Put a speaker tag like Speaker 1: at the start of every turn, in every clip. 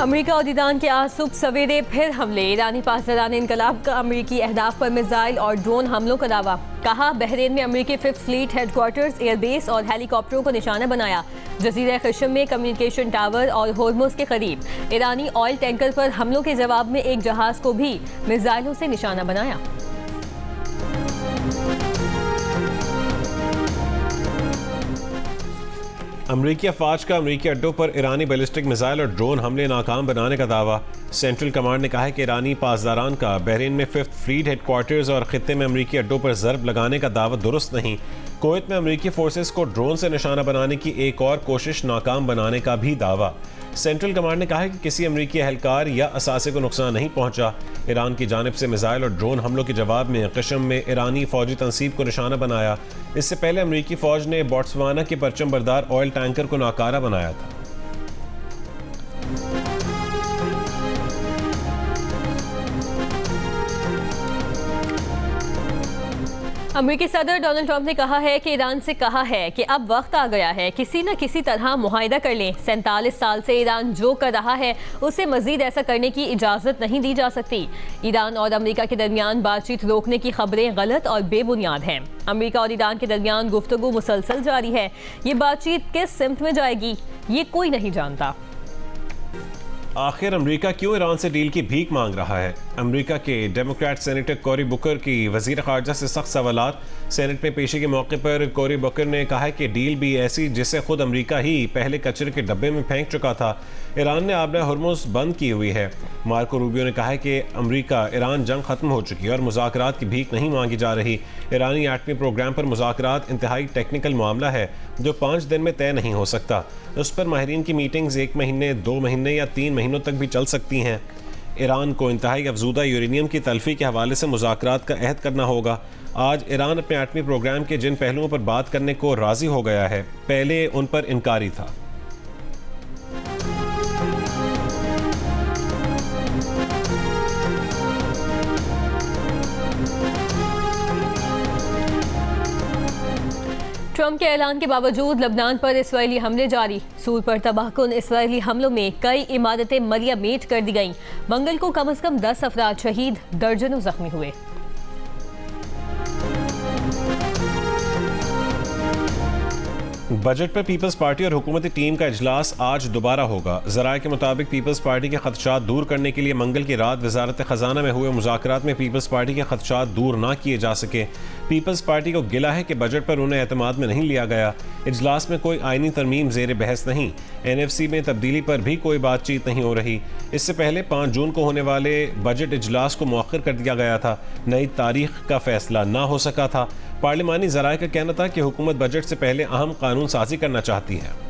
Speaker 1: America और Iran के आज सुबह सवेरे फिर हमले। ईरानी पासदारान इनकलाब का अमेरिकी अहदाफ पर मिसाइल और ड्रोन हमलों का दावा। कहा बहरीन में अमेरिकी 5th फ्लीट हेडक्वार्टर्स, एयरबेस और हेलीकॉप्टरों को निशाना बनाया। जजीरा खशम में कम्युनिकेशन टावर और होर्मुज के करीब ईरानी ऑयल टैंकर पर हमलों के जवाब में एक जहाज को भी मिसाइलों से निशाना बनाया।
Speaker 2: अमरीकी अफवाज का अमरीकी अड्डों पर ईरानी बैलिस्टिक मिसाइल और ड्रोन हमले नाकाम बनाने का दावा। सेंट्रल कमांड ने कहा है कि ईरानी पासदारान का बहरीन में 5th फ्लीट हेडक्वार्टर्स और खित्ते में अमरीकी अड्डों पर ज़रब लगाने का दावा दुरुस्त नहीं। कुवैत में अमरीकी फोर्सेस को ड्रोन से निशाना बनाने की एक और कोशिश नाकाम बनाने का भी दावा। सेंट्रल कमांड ने कहा है कि किसी अमरीकी एहलकार या असासे को नुकसान नहीं पहुंचा। ईरान की जानिब से मिसाइल और ड्रोन हमलों के जवाब में कशम में ईरानी फौजी तनसीब को निशाना बनाया। इससे पहले अमरीकी फौज ने बोट्सवाना के परचम बरदार ऑयल टैंकर को नाकारा बनाया था।
Speaker 1: अमेरिकी सदर डोनाल्ड ट्रंप ने कहा है कि ईरान से कहा है कि अब वक्त आ गया है किसी न किसी तरह मुआहिदा कर लें। 47 साल से ईरान जो कर रहा है उसे मजीद ऐसा करने की इजाज़त नहीं दी जा सकती। ईरान और अमेरिका के दरमियान बातचीत रोकने की खबरें गलत और बेबुनियाद हैं। अमेरिका और ईरान के दरमियान गुफ्तगू मुसलसल जारी है। ये बातचीत किस सिमत में जाएगी ये कोई नहीं जानता।
Speaker 2: आखिर अमेरिका क्यों ईरान से डील की भीख मांग रहा है? अमेरिका के डेमोक्रेट सेनेटर कोरी बुकर की वजीर खारजा से सख्त सवालात। सेनेट में पेशी के मौके पर कोरी बुकर ने कहा है कि डील भी ऐसी जिसे खुद अमेरिका ही पहले कचरे के डब्बे में फेंक चुका था। ईरान ने आबरा हुर्मुज़ बंद की हुई है। मार्को रूबियो ने कहा है कि अमेरिका ईरान जंग खत्म हो चुकी है और मुज़ाकरात की भीख नहीं मांगी जा रही। ईरानी एटमी प्रोग्राम पर मुज़ाकरात इंतहाई टेक्निकल मामला है जो 5 दिन में तय नहीं हो सकता। उस पर माहिरीन की मीटिंग्स 1 महीने, 2 महीने या 3 महीनों तक भी चल सकती हैं। ईरान को इंतहाई अफजूदा यूरेनियम की तल्फी के हवाले से मुज़ाकरात का अहद करना होगा। आज ईरान अपने एटमी प्रोग्राम के जिन पहलुओं पर बात करने को राज़ी हो गया है, पहले उन पर इनकारी था।
Speaker 1: ट्रंप के ऐलान के बावजूद लबनान पर इसराइली हमले जारी। सूर पर तबाहकुन इसराइली हमलों में कई इमारतें मलिया मेट कर दी गईं। मंगल को कम से कम 10 अफराद शहीद, दर्जनों जख्मी हुए।
Speaker 2: बजट पर पीपल्स पार्टी और हुकूमती टीम का इजलास आज दोबारा होगा। ज़राए के मुताबिक पीपल्स पार्टी के खदशात दूर करने के लिए मंगल की रात वजारत ख़जाना में हुए मुज़ाकरात में पीपल्स पार्टी के खदशात दूर ना किए जा सके। पीपल्स पार्टी को गिला है कि बजट पर उन्हें एतमाद में नहीं लिया गया। इजलास में कोई आइनी तरमीम ज़ेर बहस नहीं। NFC में तब्दीली पर भी कोई बातचीत नहीं हो रही। इससे पहले 5 जून को होने वाले बजट इजलास को मौखर कर दिया गया था। नई तारीख का फैसला ना हो सका था। पार्लिमानी ज़राए का कहना था कि हुकूमत बजट से पहले अहम कानून साजी करना चाहती है।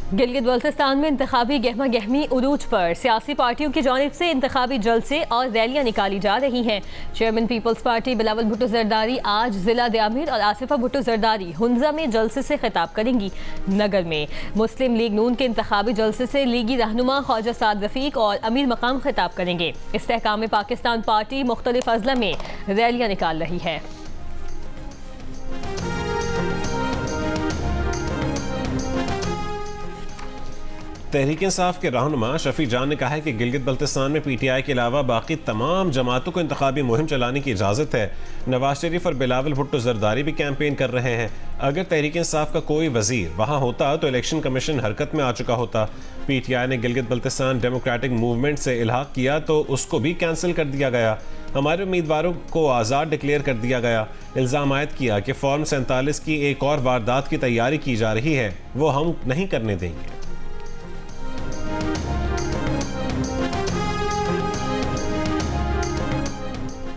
Speaker 1: गिलगित बल्तिस्तान में इंतखाबी गहमा गहमी उरूज पर सियासी पार्टियों की जानिब से इंतखाबी जलसे और रैलियां निकाली जा रही हैं। चेयरमैन पीपल्स पार्टी बिलावल भुट्टो जरदारी आज जिला दियामिर और आसिफा भुट्टो जरदारी हुंजा में जलसे से खिताब करेंगी। नगर में मुस्लिम लीग नून के इंतखाबी जलसे से लीगी रहनुमा ख्वाजा साद रफीक और अमीर मकाम खिताब करेंगे। इस्तेहकाम पाकिस्तान पार्टी मुख्तलिफ अजला में रैलियां निकाल रही है।
Speaker 2: तहरीक इंसाफ के रहनुमा शफी जान ने कहा है कि गिलगित बल्तिस्तान में PTI के अलावा बाकी तमाम जमातों को इंतखाबी मुहिम चलाने की इजाज़त है। नवाज शरीफ और बिलावल भुट्टो जरदारी भी कैंपेन कर रहे हैं। अगर तहरीक इंसाफ का कोई वजीर वहाँ होता तो इलेक्शन कमीशन हरकत में आ चुका होता। PTI ने गिलगित बल्तिस्तान डेमोक्रेटिक मूवमेंट से इल्हाक किया तो उसको भी कैंसिल कर दिया गया। हमारे उम्मीदवारों को आज़ाद डिक्लेयर कर दिया गया। इल्ज़ाम आयद किया कि फॉर्म 47 की एक और वारदात की तैयारी की जा रही है, वो हम नहीं करने देंगे।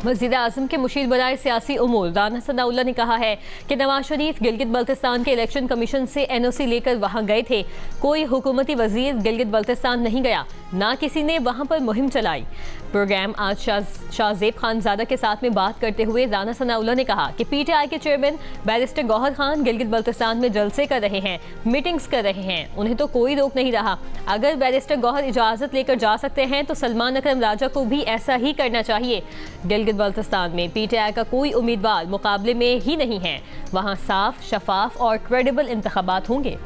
Speaker 1: वज़ीर आज़म के मुशीर बराए सियासी उमूर राना सनाउल्लाह ने कहा है कि नवाज शरीफ गिलगित बल्तिस्तान के इलेक्शन कमीशन से NOC लेकर वहां गए थे। कोई हुकूमती वजीर गिलगित बल्तिस्तान नहीं गया, ना किसी ने वहां पर मुहिम चलाई। प्रोग्राम आज शाहजेब खानजादा के साथ में बात करते हुए राना सनाउल्लाह ने कहा कि PTI के चेयरमैन बैरिस्टर गौहर खान गिलगित बल्तिस्तान में जलसे कर रहे हैं, मीटिंग्स कर रहे हैं, उन्हें तो कोई रोक नहीं रहा। अगर बैरिस्टर गौहर इजाज़त लेकर जा सकते हैं तो सलमान अकरम राजा को भी ऐसा ही करना चाहिए। गिलगित गिलगित बल्तिस्तान में पीटीआई का कोई उम्मीदवार मुकाबले में ही नहीं है। वहां साफ, शफाफ और क्रेडिबल इंतखाबात होंगे।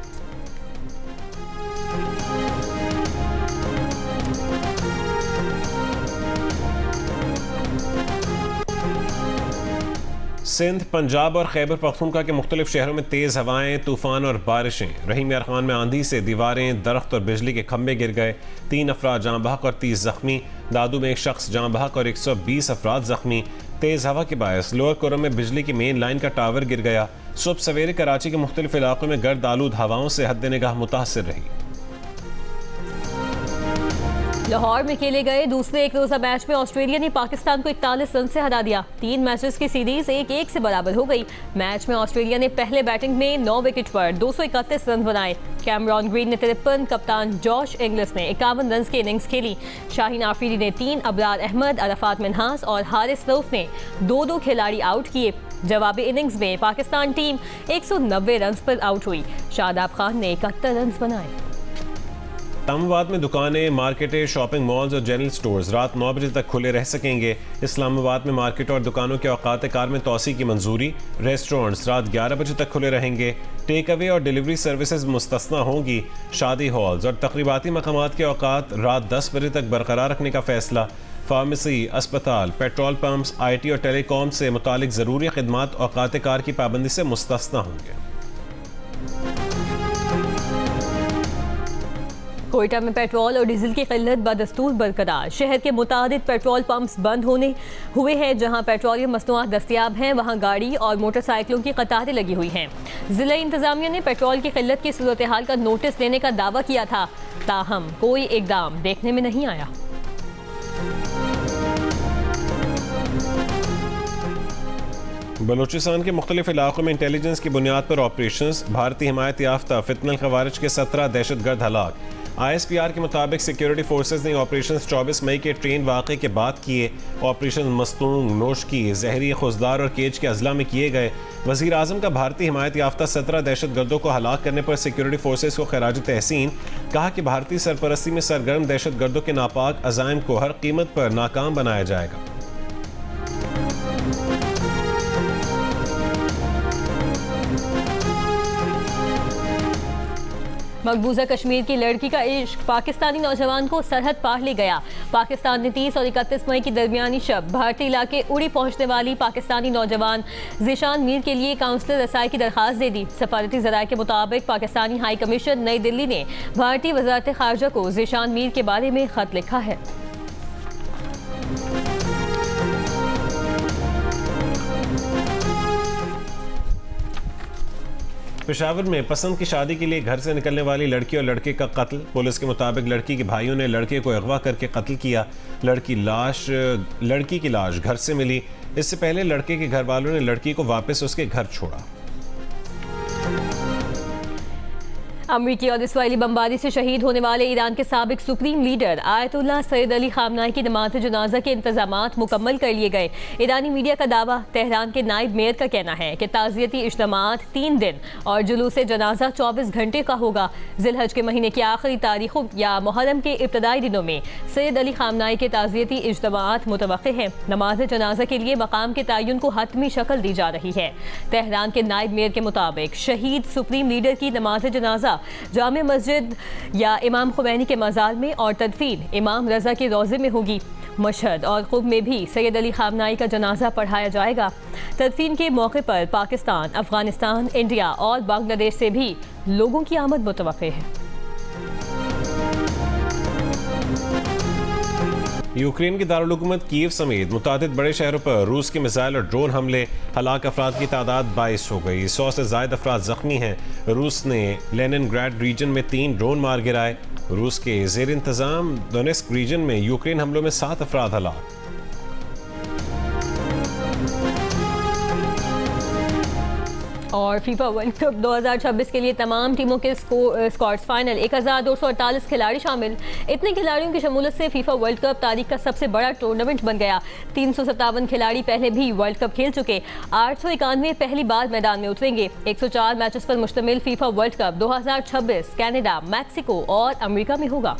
Speaker 2: सिंध, पंजाब और खैबर पख्तूनख्वा के मुख्तलिफ शहरों में तेज़ हवाएं, तूफान और बारिशें। रहीम यार खान में आंधी से दीवारें, दरख्त और बिजली के खंभे गिर गए। 3 अफराद जाँ बहक और 30 जख्मी। दादू में 1 शख्स जाँ बहक और 120 अफराद जख्मी। तेज़ हवा के बायस लोअर कोरम में बिजली की मेन लाइन का टावर गिर गया। सुबह सवेरे कराची के मुख्तलिफ इलाकों में गर्द आलूद हवाओं से हद निगाह मुतासिर रही।
Speaker 1: लाहौर में खेले गए दूसरे एक रोजा मैच में ऑस्ट्रेलिया ने पाकिस्तान को 41 रन से हरा दिया। 3 मैचेस की सीरीज 1-1 से बराबर हो गई। मैच में ऑस्ट्रेलिया ने पहले बैटिंग में 9 विकेट पर 231 रन बनाए। कैमरॉन ग्रीन ने 53, कप्तान जॉश इंग्लिस ने 51 रन की इनिंग्स खेली। शाहीन आफरीदी ने 3, अबरार अहमद, अरफात मिन्हास और हारिस रऊफ ने 2-2 खिलाड़ी आउट किए। जवाबी इनिंग्स में पाकिस्तान टीम 190 रन पर आउट हुई। शादाब खान ने 71 रन बनाए।
Speaker 2: इस्लामाबाद में दुकानें, मार्केटें, शॉपिंग मॉल्स और जनरल स्टोर्स रात 9 बजे तक खुले रह सकेंगे। इस्लामाबाद में मार्केट और दुकानों के औकात कार में तोसी की मंजूरी। रेस्टोरेंट्स रात 11 बजे तक खुले रहेंगे। टेक अवे और डिलीवरी सर्विसेज मुस्तस्ना होंगी। शादी हॉल्स और तकरीबाती मकामात के औकात रात 10 बजे तक बरकरार रखने का फैसला। फार्मेसी, अस्पताल, पेट्रोल पंप्स, IT और टेलीकॉम से मुतालिक ज़रूरी खिदमात औकात कार की पाबंदी से मुस्तस्ना होंगे।
Speaker 1: कोयटा में पेट्रोल और डीजल की किल्लत बदस्तूर बरकरार। शहर के मुतादिद पेट्रोल पंप्स बंद हुए हैं। जहां पेट्रोलियम मसनूआत दस्तयाब हैं वहां गाड़ी और मोटरसाइकिलों की कतारें लगी हुई हैं। जिला इंतजामिया ने पेट्रोल की किल्लत की सूरत हाल का नोटिस लेने का दावा किया था, ताहम कोई इकदाम देखने में नहीं आया।
Speaker 2: बलूचिस्तान के मुख्तलिफ इलाकों में इंटेलिजेंस की बुनियाद पर ऑपरेशंस। भारतीय हिमायत याफ्ता फितनल खवारिज के 17 दहशतगर्द हलाक। ISPR के मुताबिक सिक्योरिटी फोर्सेज ने ऑपरेशन 24 मई के ट्रेन वाक़े के बाद किए। ऑपरेशन मस्तूंग, नोशकी, जहरी, खुजदार और केज के अजला में किए गए। वज़ीर आज़म का भारतीय हिमायत याफ्ता 17 दहशतगर्दों को हलाक करने पर सिक्योरिटी फोर्सेज को खराज तहसीन। कहा कि भारतीय सरपरस्ती में सरगर्म दहशतगर्दों के नापाक अज़ाइम को हर कीमत पर नाकाम बनाया जाएगा।
Speaker 1: मकबूजा कश्मीर की लड़की का इश्क पाकिस्तानी नौजवान को सरहद पार ले गया। पाकिस्तान ने 30 और 31 मई की दरमियानी शब भारतीय इलाके उड़ी पहुंचने वाली पाकिस्तानी नौजवान ज़ीशान मीर के लिए काउंसलर रसाई की दरखास्त दे दी। सफारती ज़राए के मुताबिक पाकिस्तानी हाई कमीशन नई दिल्ली ने भारतीय वज़ारत ख़ारजा को ज़ीशान मीर के बारे में ख़त लिखा है।
Speaker 2: पेशावर में पसंद की शादी के लिए घर से निकलने वाली लड़की और लड़के का कत्ल। पुलिस के मुताबिक लड़की के भाइयों ने लड़के को अगवा करके कत्ल किया। लड़की की लाश घर से मिली। इससे पहले लड़के के घर वालों ने लड़की को वापस उसके घर छोड़ा।
Speaker 1: अमरीकी और इसराइली बमबारी से शहीद होने वाले ईरान के साबिक supreme leader Ayatollah Syed Ali खामनाई की नमाज जनाजा के इंतजामात मुकम्मल कर लिए गए। ईरानी मीडिया का दावा। तेहरान के नायब मेयर का कहना है कि ताज़ियती इज्तिमात 3 दिन और जुलूस जनाजा 24 घंटे का होगा। जिलहज के महीने की आखिरी तारीखों या मुहर्रम के इब्तदाई दिनों में सैयद अली खामनाई के ताज़ियती इज्तिमात मुतवक्किल हैं। नमाज जनाजा के लिए मकाम के तयन को हतमी शक्ल दी जा रही है। तेहरान के नायब मेयर के मुताबिक शहीद सुप्रीम लीडर की नमाज जनाजा जामे मस्जिद या इमाम खुमैनी के मज़ार में और तदफीन इमाम रज़ा के रोज़े में होगी। मशहद और क़ुब में भी सैयद अली खामनाई का जनाजा पढ़ाया जाएगा। तदफीन के मौके पर पाकिस्तान, अफगानिस्तान, इंडिया और बांग्लादेश से भी लोगों की आमद मुतवक्किल है।
Speaker 2: यूक्रेन की दारुल-हुकूमत कीव समेत मुतादिद बड़े शहरों पर रूस के मिसाइल और ड्रोन हमले। हलाक अफराद की तादाद 22 हो गई। 100 से ज़ायद अफराद ज़ख्मी हैं। रूस ने लेनिनग्राड रीजन में 3 ड्रोन मार गिराए। रूस के ज़ेर इंतज़ाम डोनेस्क रीजन में यूक्रेन हमलों में 7 अफराद हलाक।
Speaker 1: और फीफा वर्ल्ड कप 2026 के लिए तमाम टीमों के स्क्वाड्स फाइनल। 1248 खिलाड़ी शामिल। इतने खिलाड़ियों की शमूलियत से फीफा वर्ल्ड कप तारीख का सबसे बड़ा टूर्नामेंट बन गया। 357 खिलाड़ी पहले भी वर्ल्ड कप खेल चुके। 891 पहली बार मैदान में उतरेंगे। 104 मैचेस पर मुश्तमिल FIFA world cup 2026 Canada, Mexico और अमेरिका में होगा।